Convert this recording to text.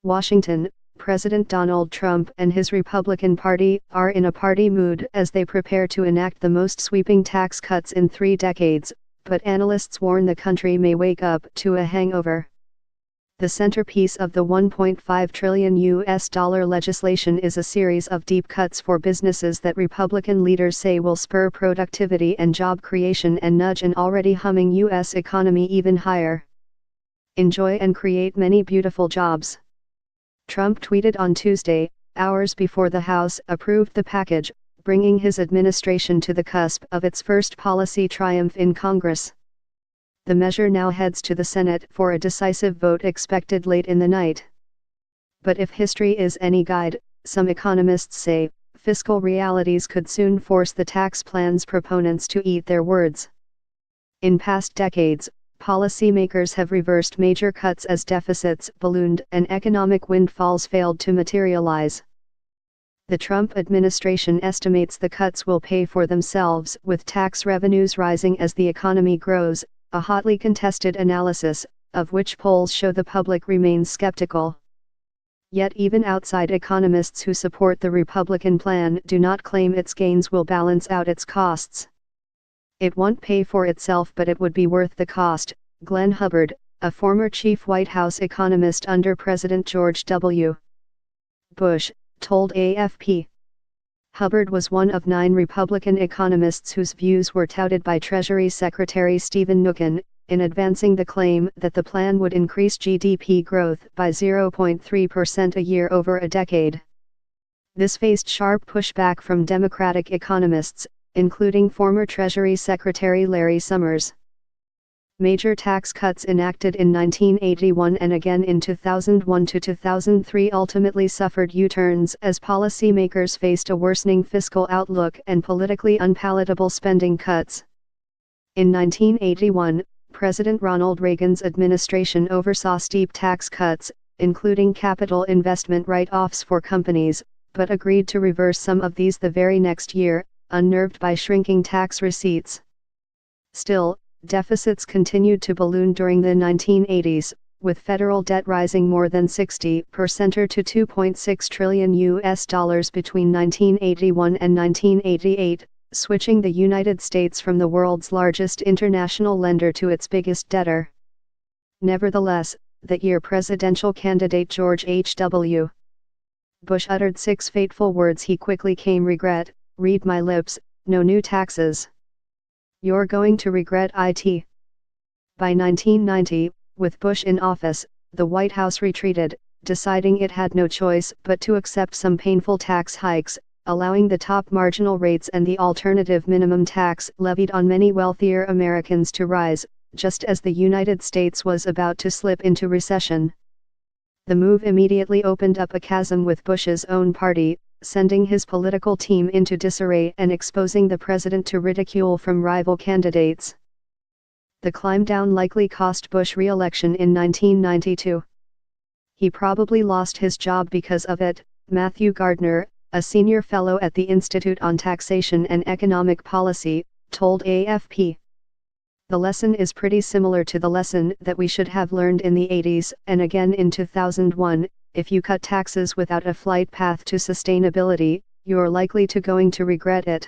Washington, President Donald Trump and his Republican Party are in a party mood as they prepare to enact the most sweeping tax cuts in 3 decades, but analysts warn the country may wake up to a hangover. The centerpiece of the $1.5 trillion legislation is a series of deep cuts for businesses that Republican leaders say will spur productivity and job creation and nudge an already humming U.S. economy even higher. Enjoy and create many beautiful jobs. Trump tweeted on Tuesday, hours before the House approved the package, bringing his administration to the cusp of its first policy triumph in Congress. The measure now heads to the Senate for a decisive vote expected late in the night. But if history is any guide, some economists say, fiscal realities could soon force the tax plan's proponents to eat their words. In past decades, policymakers have reversed major cuts as deficits ballooned and economic windfalls failed to materialize. The Trump administration estimates the cuts will pay for themselves with tax revenues rising as the economy grows, a hotly contested analysis, of which polls show the public remains skeptical. Yet even outside economists who support the Republican plan do not claim its gains will balance out its costs. It won't pay for itself, but it would be worth the cost, Glenn Hubbard, a former chief White House economist under President George W. Bush, told AFP. Hubbard was one of 9 Republican economists whose views were touted by Treasury Secretary Stephen Mnuchin, in advancing the claim that the plan would increase GDP growth by 0.3% a year over a decade. This faced sharp pushback from Democratic economists, including former Treasury Secretary Larry Summers. Major tax cuts enacted in 1981 and again in 2001 to 2003 ultimately suffered U-turns as policymakers faced a worsening fiscal outlook and politically unpalatable spending cuts. In 1981, President Ronald Reagan's administration oversaw steep tax cuts, including capital investment write-offs for companies, but agreed to reverse some of these the very next year, unnerved by shrinking tax receipts. Still, deficits continued to balloon during the 1980s, with federal debt rising more than 60% or to $2.6 trillion between 1981 and 1988, switching the United States from the world's largest international lender to its biggest debtor. Nevertheless, that year presidential candidate George H.W. Bush uttered 6 fateful words he quickly came regret, read my lips, no new taxes. You're going to regret it. By 1990, with Bush in office, the White House retreated, deciding it had no choice but to accept some painful tax hikes, allowing the top marginal rates and the alternative minimum tax levied on many wealthier Americans to rise, just as the United States was about to slip into recession. The move immediately opened up a chasm with Bush's own party, sending his political team into disarray and exposing the president to ridicule from rival candidates. The climb down likely cost Bush re-election in 1992. He probably lost his job because of it, Matthew Gardner, a senior fellow at the Institute on Taxation and Economic Policy, told AFP. The lesson is pretty similar to the lesson that we should have learned in the 80s and again in 2001, if you cut taxes without a flight path to sustainability, you're likely to going to regret it.